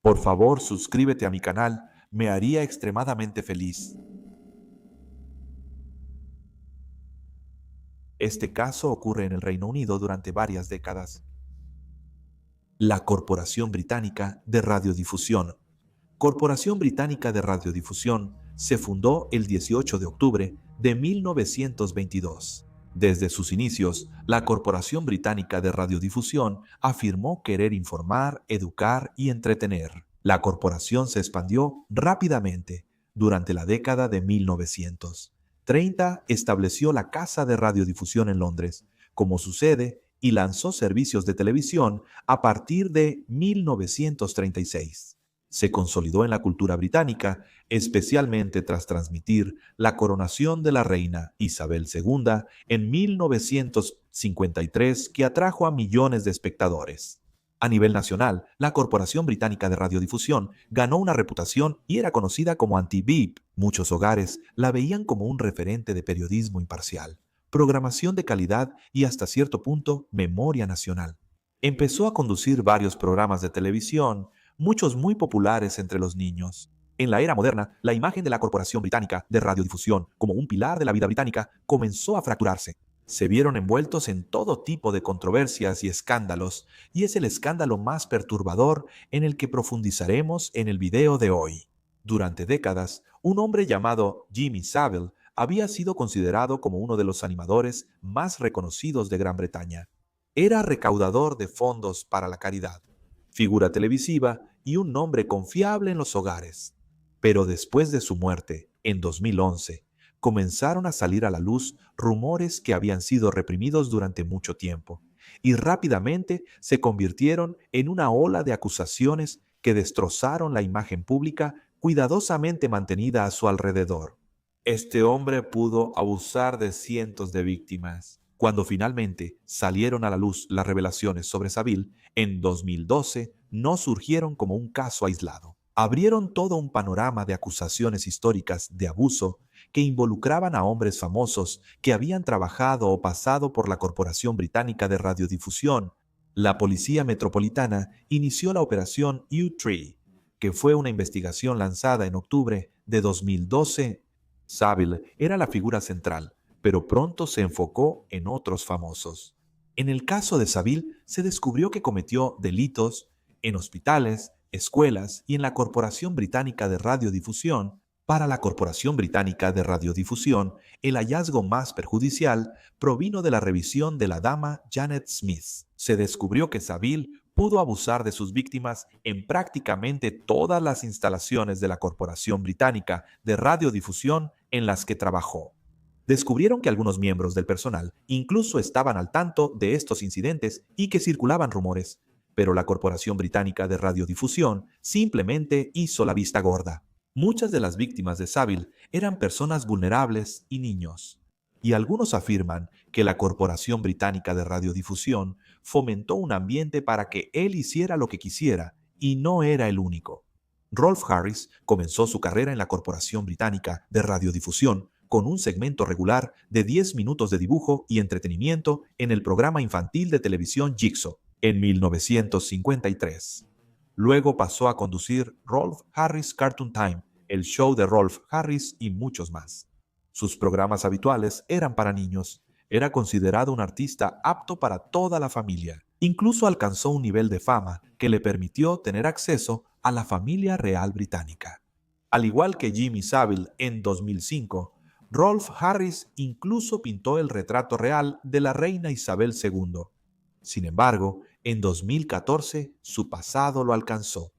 Por favor, suscríbete a mi canal, me haría extremadamente feliz. Este caso ocurre en el Reino Unido durante varias décadas. La Corporación Británica de Radiodifusión. Corporación Británica de Radiodifusión se fundó el 18 de octubre de 1922. Desde sus inicios, la Corporación Británica de Radiodifusión afirmó querer informar, educar y entretener. La corporación se expandió rápidamente durante la década de 1930. Estableció la Casa de Radiodifusión en Londres como su sede y lanzó servicios de televisión a partir de 1936. Se consolidó en la cultura británica, especialmente tras transmitir la coronación de la reina Isabel II en 1953, que atrajo a millones de espectadores. A nivel nacional, la Corporación Británica de Radiodifusión ganó una reputación y era conocida como anti-beep. Muchos hogares la veían como un referente de periodismo imparcial, programación de calidad y hasta cierto punto memoria nacional. Empezó a conducir varios programas de televisión, muchos muy populares entre los niños. En la era moderna, la imagen de la Corporación Británica de Radiodifusión como un pilar de la vida británica comenzó a fracturarse. Se vieron envueltos en todo tipo de controversias y escándalos, y es el escándalo más perturbador en el que profundizaremos en el video de hoy. Durante décadas, un hombre llamado Jimmy Savile había sido considerado como uno de los animadores más reconocidos de Gran Bretaña. Era recaudador de fondos para la caridad, figura televisiva y un nombre confiable en los hogares. Pero después de su muerte, en 2011, comenzaron a salir a la luz rumores que habían sido reprimidos durante mucho tiempo, y rápidamente se convirtieron en una ola de acusaciones que destrozaron la imagen pública cuidadosamente mantenida a su alrededor. Este hombre pudo abusar de cientos de víctimas. Cuando finalmente salieron a la luz las revelaciones sobre Savile, en 2012 no surgieron como un caso aislado. Abrieron todo un panorama de acusaciones históricas de abuso que involucraban a hombres famosos que habían trabajado o pasado por la Corporación Británica de Radiodifusión. La Policía Metropolitana inició la operación U3, que fue una investigación lanzada en octubre de 2012. Savile era la figura central, pero pronto se enfocó en otros famosos. En el caso de Savile se descubrió que cometió delitos en hospitales, escuelas y en la Corporación Británica de Radiodifusión. Para la Corporación Británica de Radiodifusión, el hallazgo más perjudicial provino de la revisión de la dama Janet Smith. Se descubrió que Savile pudo abusar de sus víctimas en prácticamente todas las instalaciones de la Corporación Británica de Radiodifusión en las que trabajó. Descubrieron que algunos miembros del personal incluso estaban al tanto de estos incidentes y que circulaban rumores, pero la Corporación Británica de Radiodifusión simplemente hizo la vista gorda. Muchas de las víctimas de Savile eran personas vulnerables y niños, y algunos afirman que la Corporación Británica de Radiodifusión fomentó un ambiente para que él hiciera lo que quisiera, y no era el único. Rolf Harris comenzó su carrera en la Corporación Británica de Radiodifusión con un segmento regular de 10 minutos de dibujo y entretenimiento en el programa infantil de televisión Jigsaw en 1953. Luego pasó a conducir Rolf Harris Cartoon Time, el show de Rolf Harris y muchos más. Sus programas habituales eran para niños. Era considerado un artista apto para toda la familia. Incluso alcanzó un nivel de fama que le permitió tener acceso a la familia real británica. Al igual que Jimmy Savile en 2005, Rolf Harris incluso pintó el retrato real de la reina Isabel II. Sin embargo, en 2014 su pasado lo alcanzó.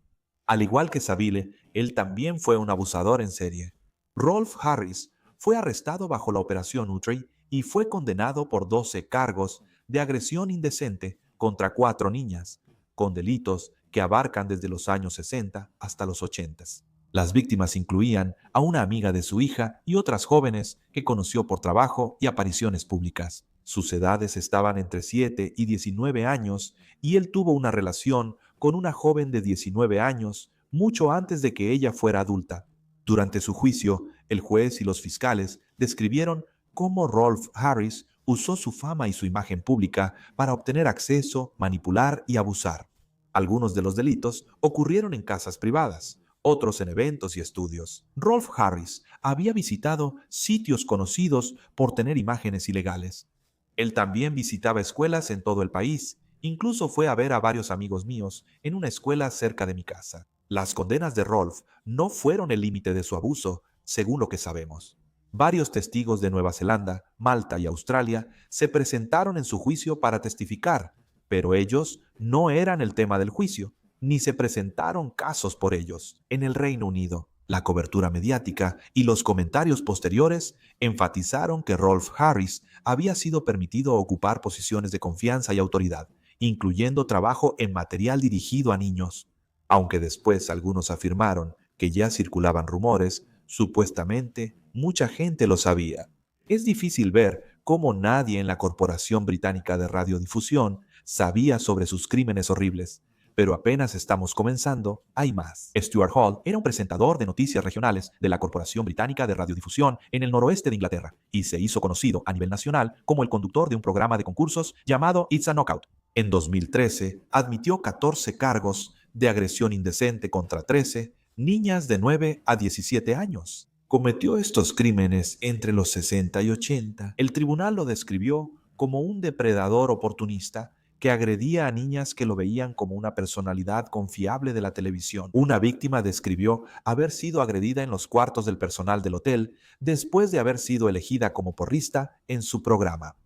Al igual que Savile, él también fue un abusador en serie. Rolf Harris fue arrestado bajo la operación U3 y fue condenado por 12 cargos de agresión indecente contra 4 niñas, con delitos que abarcan desde los años 60 hasta los 80. Las víctimas incluían a una amiga de su hija y otras jóvenes que conoció por trabajo y apariciones públicas. Sus edades estaban entre 7 y 19 años y él tuvo una relación con una joven de 19 años mucho antes de que ella fuera adulta. Durante su juicio, el juez y los fiscales describieron cómo Rolf Harris usó su fama y su imagen pública para obtener acceso, manipular y abusar. Algunos de los delitos ocurrieron en casas privadas, otros en eventos y estudios. Rolf Harris había visitado sitios conocidos por tener imágenes ilegales. Él también visitaba escuelas en todo el país. Incluso fue a ver a varios amigos míos en una escuela cerca de mi casa. Las condenas de Rolf no fueron el límite de su abuso, según lo que sabemos. Varios testigos de Nueva Zelanda, Malta y Australia se presentaron en su juicio para testificar, pero ellos no eran el tema del juicio, ni se presentaron casos por ellos. En el Reino Unido, la cobertura mediática y los comentarios posteriores enfatizaron que Rolf Harris había sido permitido ocupar posiciones de confianza y autoridad, incluyendo trabajo en material dirigido a niños. Aunque después algunos afirmaron que ya circulaban rumores, supuestamente mucha gente lo sabía. Es difícil ver cómo nadie en la Corporación Británica de Radiodifusión sabía sobre sus crímenes horribles. Pero apenas estamos comenzando, hay más. Stuart Hall era un presentador de noticias regionales de la Corporación Británica de Radiodifusión en el noroeste de Inglaterra y se hizo conocido a nivel nacional como el conductor de un programa de concursos llamado It's a Knockout. En 2013, admitió 14 cargos de agresión indecente contra 13 niñas de 9 a 17 años. Cometió estos crímenes entre los 60 y 80. El tribunal lo describió como un depredador oportunista que agredía a niñas que lo veían como una personalidad confiable de la televisión. Una víctima describió haber sido agredida en los cuartos del personal del hotel después de haber sido elegida como porrista en su programa.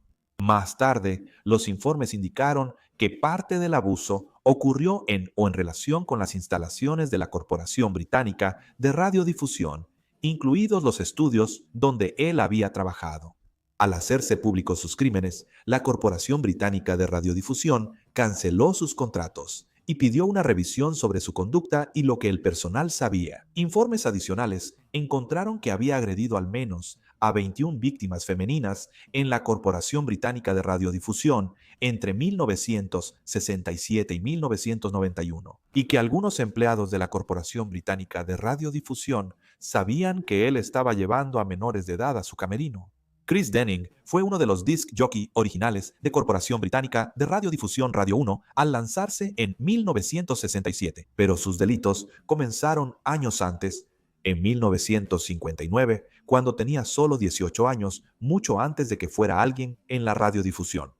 Más tarde, los informes indicaron que parte del abuso ocurrió en o en relación con las instalaciones de la Corporación Británica de Radiodifusión, incluidos los estudios donde él había trabajado. Al hacerse públicos sus crímenes, la Corporación Británica de Radiodifusión canceló sus contratos y pidió una revisión sobre su conducta y lo que el personal sabía. Informes adicionales encontraron que había agredido al menos a 21 víctimas femeninas en la Corporación Británica de Radiodifusión entre 1967 y 1991, y que algunos empleados de la Corporación Británica de Radiodifusión sabían que él estaba llevando a menores de edad a su camerino. Chris Denning fue uno de los disc jockey originales de Corporación Británica de Radiodifusión Radio 1 al lanzarse en 1967, pero sus delitos comenzaron años antes, en 1959, cuando tenía solo 18 años, mucho antes de que fuera alguien en la radiodifusión.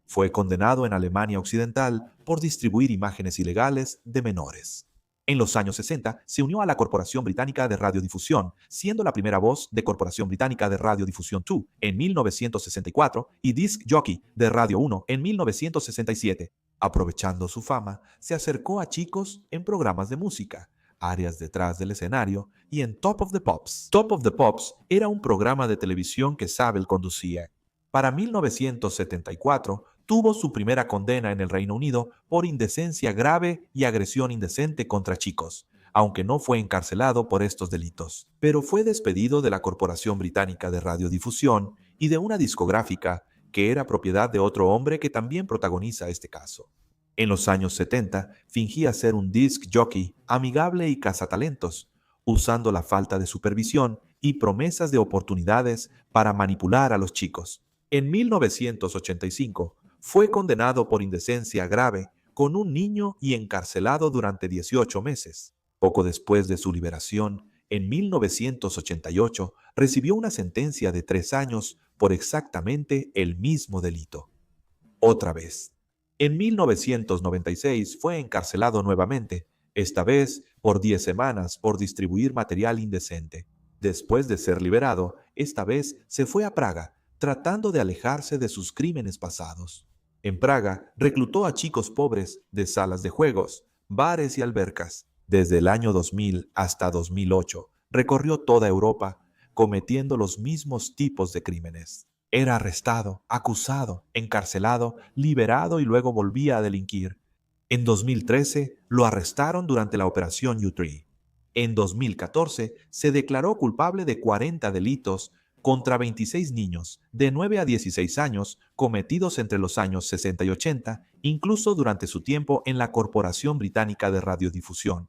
Fue condenado en Alemania Occidental por distribuir imágenes ilegales de menores. En los años 60 se unió a la Corporación Británica de Radiodifusión, siendo la primera voz de Corporación Británica de Radiodifusión 2 en 1964 y disc jockey de Radio 1 en 1967. Aprovechando su fama, se acercó a chicos en programas de música, áreas detrás del escenario y en Top of the Pops. Top of the Pops era un programa de televisión que Saville conducía. Para 1974, tuvo su primera condena en el Reino Unido por indecencia grave y agresión indecente contra chicos, aunque no fue encarcelado por estos delitos. Pero fue despedido de la Corporación Británica de Radiodifusión y de una discográfica que era propiedad de otro hombre que también protagoniza este caso. En los años 70, fingía ser un disc jockey amigable y cazatalentos, usando la falta de supervisión y promesas de oportunidades para manipular a los chicos. En 1985, fue condenado por indecencia grave con un niño y encarcelado durante 18 meses. Poco después de su liberación, en 1988, recibió una sentencia de 3 años por exactamente el mismo delito. Otra vez. En 1996 fue encarcelado nuevamente, esta vez por 10 semanas por distribuir material indecente. Después de ser liberado, esta vez se fue a Praga, tratando de alejarse de sus crímenes pasados. En Praga, reclutó a chicos pobres de salas de juegos, bares y albercas. Desde el año 2000 hasta 2008, recorrió toda Europa, cometiendo los mismos tipos de crímenes. Era arrestado, acusado, encarcelado, liberado y luego volvía a delinquir. En 2013, lo arrestaron durante la Operación U3. En 2014, se declaró culpable de 40 delitos contra 26 niños de 9 a 16 años cometidos entre los años 60 y 80, incluso durante su tiempo en la Corporación Británica de Radiodifusión.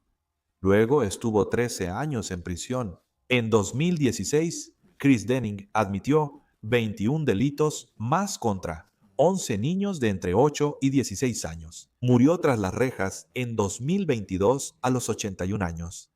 Luego estuvo 13 años en prisión. En 2016, Chris Denning admitió 21 delitos más contra 11 niños de entre 8 y 16 años. Murió tras las rejas en 2022 a los 81 años.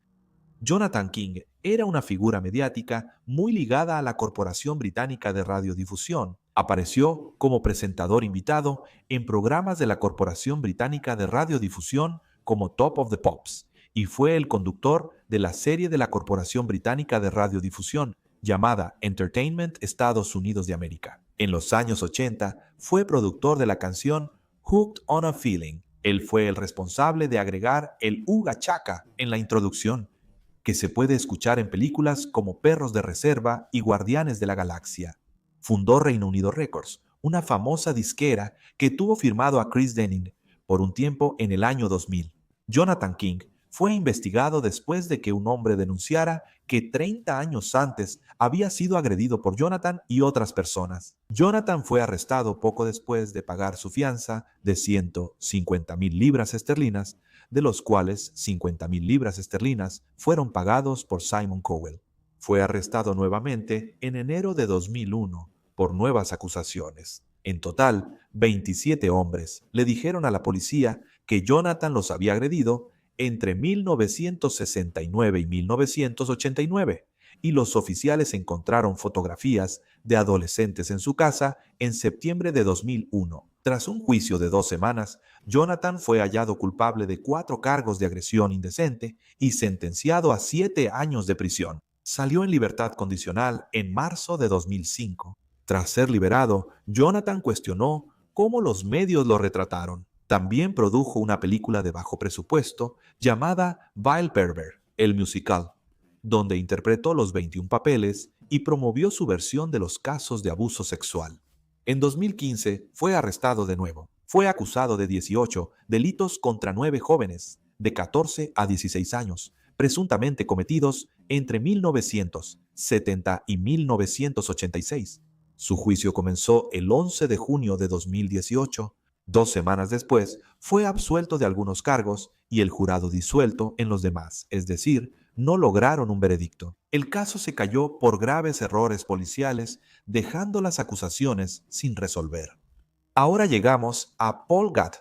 Jonathan King era una figura mediática muy ligada a la Corporación Británica de Radiodifusión. Apareció como presentador invitado en programas de la Corporación Británica de Radiodifusión como Top of the Pops y fue el conductor de la serie de la Corporación Británica de Radiodifusión llamada Entertainment Estados Unidos de América. En los años 80 fue productor de la canción Hooked on a Feeling. Él fue el responsable de agregar el Uga Chaka en la introducción, que se puede escuchar en películas como Perros de Reserva y Guardianes de la Galaxia. Fundó Reino Unido Records, una famosa disquera que tuvo firmado a Chris Denning por un tiempo en el año 2000. Jonathan King fue investigado después de que un hombre denunciara que 30 años antes había sido agredido por Jonathan y otras personas. Jonathan fue arrestado poco después de pagar su fianza de 150,000 libras esterlinas, de los cuales 50,000 libras esterlinas fueron pagados por Simon Cowell. Fue arrestado nuevamente en enero de 2001 por nuevas acusaciones. En total, 27 hombres le dijeron a la policía que Jonathan los había agredido entre 1969 y 1989, y los oficiales encontraron fotografías de adolescentes en su casa en septiembre de 2001. Tras un juicio de 2 semanas, Jonathan fue hallado culpable de 4 cargos de agresión indecente y sentenciado a 7 años de prisión. Salió en libertad condicional en marzo de 2005. Tras ser liberado, Jonathan cuestionó cómo los medios lo retrataron. También produjo una película de bajo presupuesto llamada Vile Pervert, el musical, donde interpretó los 21 papeles y promovió su versión de los casos de abuso sexual. En 2015 fue arrestado de nuevo. Fue acusado de 18 delitos contra 9 jóvenes de 14 a 16 años, presuntamente cometidos entre 1970 y 1986. Su juicio comenzó el 11 de junio de 2018. 2 semanas después, fue absuelto de algunos cargos y el jurado disuelto en los demás, es decir, no lograron un veredicto. El caso se cayó por graves errores policiales, dejando las acusaciones sin resolver. Ahora llegamos a Paul Gadd,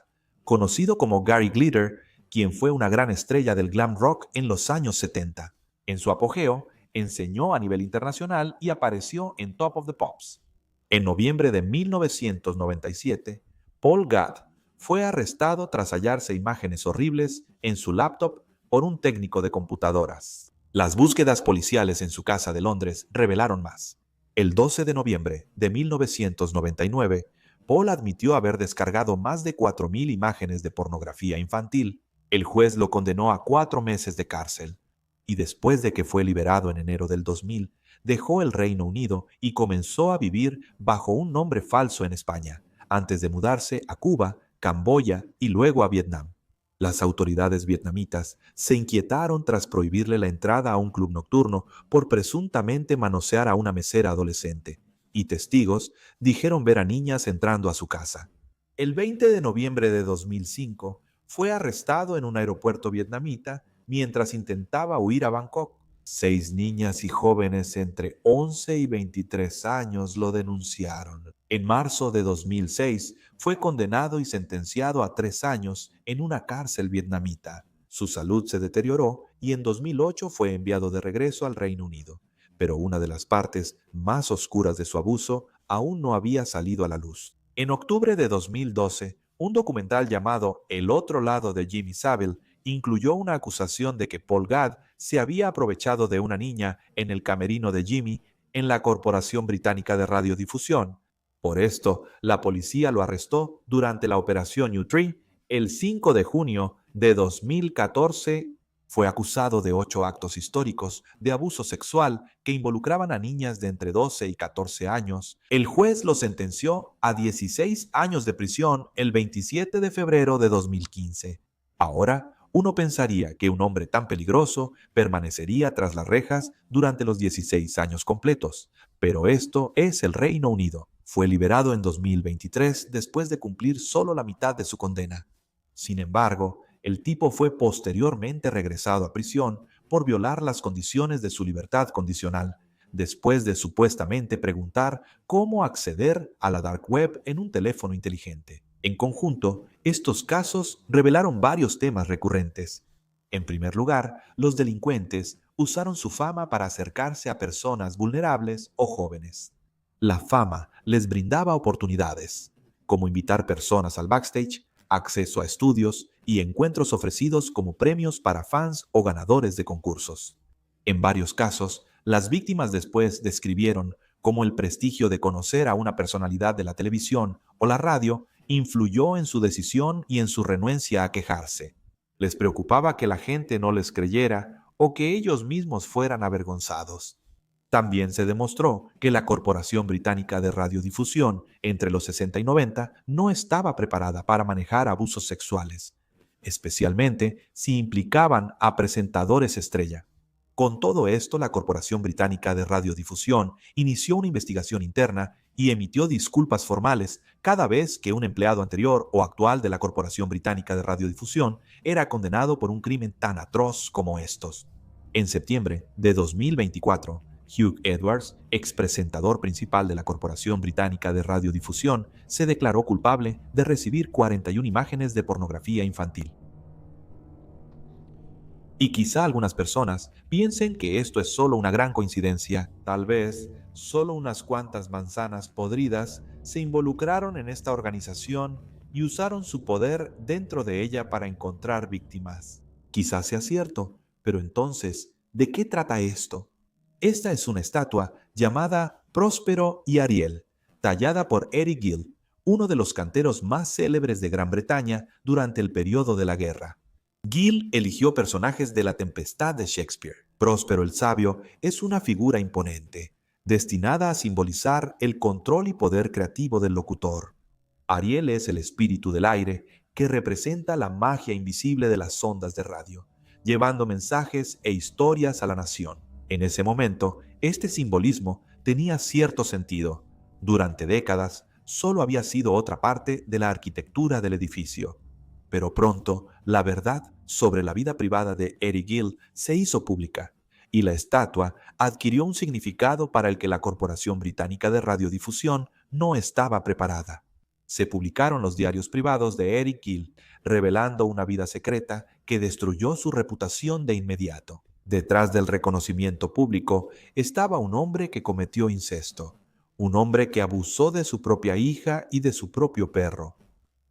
conocido como Gary Glitter, quien fue una gran estrella del glam rock en los años 70. En su apogeo, enseñó a nivel internacional y apareció en Top of the Pops. En noviembre de 1997, Paul Gadd fue arrestado tras hallarse imágenes horribles en su laptop por un técnico de computadoras. Las búsquedas policiales en su casa de Londres revelaron más. El 12 de noviembre de 1999, Paul admitió haber descargado más de 4,000 imágenes de pornografía infantil. El juez lo condenó a 4 meses de cárcel. Y después de que fue liberado en enero del 2000, dejó el Reino Unido y comenzó a vivir bajo un nombre falso en España, antes de mudarse a Cuba, Camboya y luego a Vietnam. Las autoridades vietnamitas se inquietaron tras prohibirle la entrada a un club nocturno por presuntamente manosear a una mesera adolescente, y testigos dijeron ver a niñas entrando a su casa. El 20 de noviembre de 2005 fue arrestado en un aeropuerto vietnamita mientras intentaba huir a Bangkok. 6 niñas y jóvenes entre 11 y 23 años lo denunciaron. En marzo de 2006 fue condenado y sentenciado a 3 años en una cárcel vietnamita. Su salud se deterioró y en 2008 fue enviado de regreso al Reino Unido, pero una de las partes más oscuras de su abuso aún no había salido a la luz. En octubre de 2012, un documental llamado El otro lado de Jimmy Savile incluyó una acusación de que Paul Gadd se había aprovechado de una niña en el camerino de Jimmy en la Corporación Británica de Radiodifusión. Por esto, la policía lo arrestó durante la Operación U-Tree el 5 de junio de 2014. Fue acusado de 8 actos históricos de abuso sexual que involucraban a niñas de entre 12 y 14 años. El juez lo sentenció a 16 años de prisión el 27 de febrero de 2015. Ahora, uno pensaría que un hombre tan peligroso permanecería tras las rejas durante los 16 años completos, pero esto es el Reino Unido. Fue liberado en 2023 después de cumplir solo la mitad de su condena. Sin embargo, el tipo fue posteriormente regresado a prisión por violar las condiciones de su libertad condicional, después de supuestamente preguntar cómo acceder a la dark web en un teléfono inteligente. En conjunto, estos casos revelaron varios temas recurrentes. En primer lugar, los delincuentes usaron su fama para acercarse a personas vulnerables o jóvenes. La fama les brindaba oportunidades, como invitar personas al backstage, acceso a estudios y encuentros ofrecidos como premios para fans o ganadores de concursos. En varios casos, las víctimas después describieron cómo el prestigio de conocer a una personalidad de la televisión o la radio influyó en su decisión y en su renuencia a quejarse. Les preocupaba que la gente no les creyera o que ellos mismos fueran avergonzados. También se demostró que la Corporación Británica de Radiodifusión entre los 60 y 90 no estaba preparada para manejar abusos sexuales, especialmente si implicaban a presentadores estrella. Con todo esto, la Corporación Británica de Radiodifusión inició una investigación interna y emitió disculpas formales cada vez que un empleado anterior o actual de la Corporación Británica de Radiodifusión era condenado por un crimen tan atroz como estos. En septiembre de 2024, Hugh Edwards, expresentador principal de la Corporación Británica de Radiodifusión, se declaró culpable de recibir 41 imágenes de pornografía infantil. Y quizá algunas personas piensen que esto es solo una gran coincidencia. Tal vez solo unas cuantas manzanas podridas se involucraron en esta organización y usaron su poder dentro de ella para encontrar víctimas. Quizás sea cierto, pero entonces, ¿de qué trata esto? Esta es una estatua llamada Próspero y Ariel, tallada por Eric Gill, uno de los canteros más célebres de Gran Bretaña durante el periodo de la guerra. Gill eligió personajes de La Tempestad de Shakespeare. Próspero el Sabio es una figura imponente, destinada a simbolizar el control y poder creativo del locutor. Ariel es el espíritu del aire, que representa la magia invisible de las ondas de radio, llevando mensajes e historias a la nación. En ese momento, este simbolismo tenía cierto sentido. Durante décadas, solo había sido otra parte de la arquitectura del edificio. Pero pronto, la verdad sobre la vida privada de Eric Gill se hizo pública, y la estatua adquirió un significado para el que la Corporación Británica de Radiodifusión no estaba preparada. Se publicaron los diarios privados de Eric Gill, revelando una vida secreta que destruyó su reputación de inmediato. Detrás del reconocimiento público estaba un hombre que cometió incesto, un hombre que abusó de su propia hija y de su propio perro.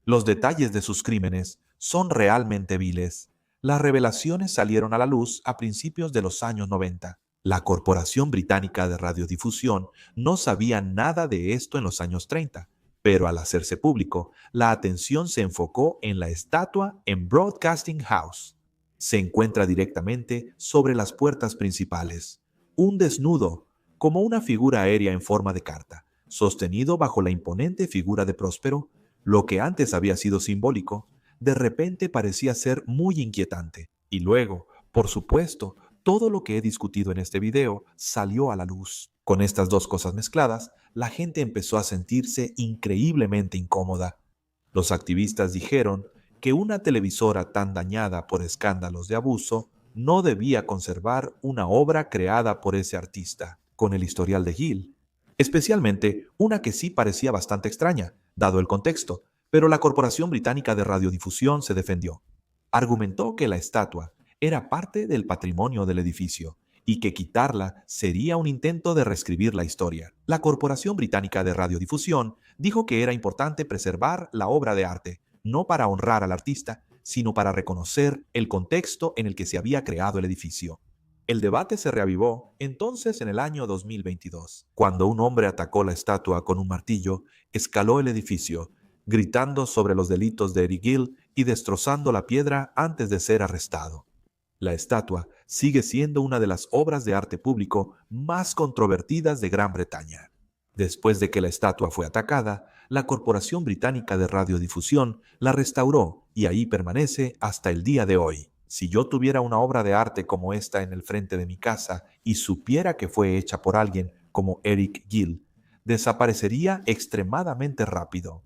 Los detalles de sus crímenes son realmente viles. Las revelaciones salieron a la luz a principios de los años 90. La Corporación Británica de Radiodifusión no sabía nada de esto en los años 30, pero al hacerse público, la atención se enfocó en la estatua en Broadcasting House. Se encuentra directamente sobre las puertas principales. Un desnudo, como una figura aérea en forma de carta, sostenido bajo la imponente figura de Próspero. Lo que antes había sido simbólico, de repente parecía ser muy inquietante. Y luego, por supuesto, todo lo que he discutido en este video salió a la luz. Con estas dos cosas mezcladas, la gente empezó a sentirse increíblemente incómoda. Los activistas dijeron que una televisora tan dañada por escándalos de abuso no debía conservar una obra creada por ese artista, con el historial de Gill. Especialmente una que sí parecía bastante extraña, dado el contexto, pero la Corporación Británica de Radiodifusión se defendió. Argumentó que la estatua era parte del patrimonio del edificio y que quitarla sería un intento de reescribir la historia. La Corporación Británica de Radiodifusión dijo que era importante preservar la obra de arte, no para honrar al artista, sino para reconocer el contexto en el que se había creado el edificio. El debate se reavivó entonces en el año 2022, cuando un hombre atacó la estatua con un martillo, escaló el edificio, gritando sobre los delitos de Eric Gill y destrozando la piedra antes de ser arrestado. La estatua sigue siendo una de las obras de arte público más controvertidas de Gran Bretaña. Después de que la estatua fue atacada, la Corporación Británica de Radiodifusión la restauró y ahí permanece hasta el día de hoy. Si yo tuviera una obra de arte como esta en el frente de mi casa y supiera que fue hecha por alguien como Eric Gill, desaparecería extremadamente rápido.